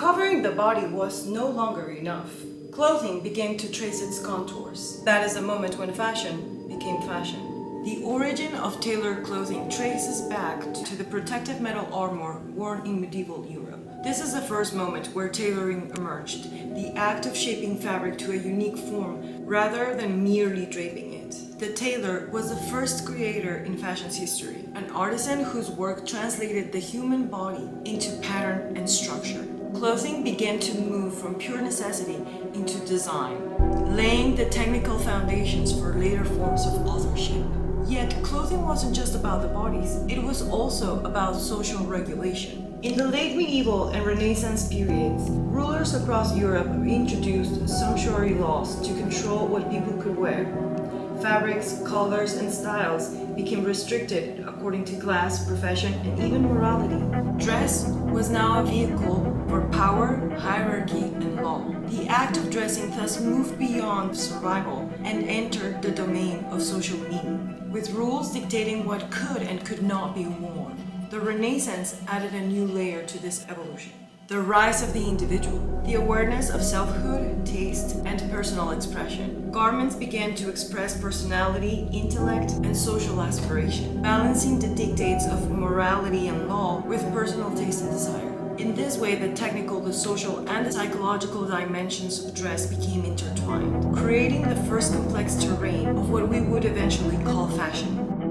covering the body was no longer enough. Clothing began to trace its contours. That is the moment when fashion became fashion. The origin of tailored clothing traces back to the protective metal armor worn in medieval Europe. This is the first moment where tailoring emerged, the act of shaping fabric to a unique form rather than merely draping it. The tailor was the first creator in fashion's history, an artisan whose work translated the human body into pattern and structure. Clothing began to move from pure necessity into design, laying the technical foundations for later forms of authorship. Yet, clothing wasn't just about the bodies, it was also about social regulation. In the late medieval and Renaissance periods, rulers across Europe introduced sumptuary laws to control what people could wear. Fabrics, colors, and styles became restricted according to class, profession, and even morality. Dress was now a vehicle for power, hierarchy, and law. The act of dressing thus moved beyond survival and entered the domain of social meaning, with rules dictating what could and could not be worn. The Renaissance added a new layer to this evolution. The rise of the individual, the awareness of selfhood, taste, and personal expression. Garments began to express personality, intellect, and social aspiration, balancing the dictates of morality and law with personal taste and desire. In this way, the technical, the social, and the psychological dimensions of dress became intertwined, creating the first complex terrain of what we would eventually call fashion.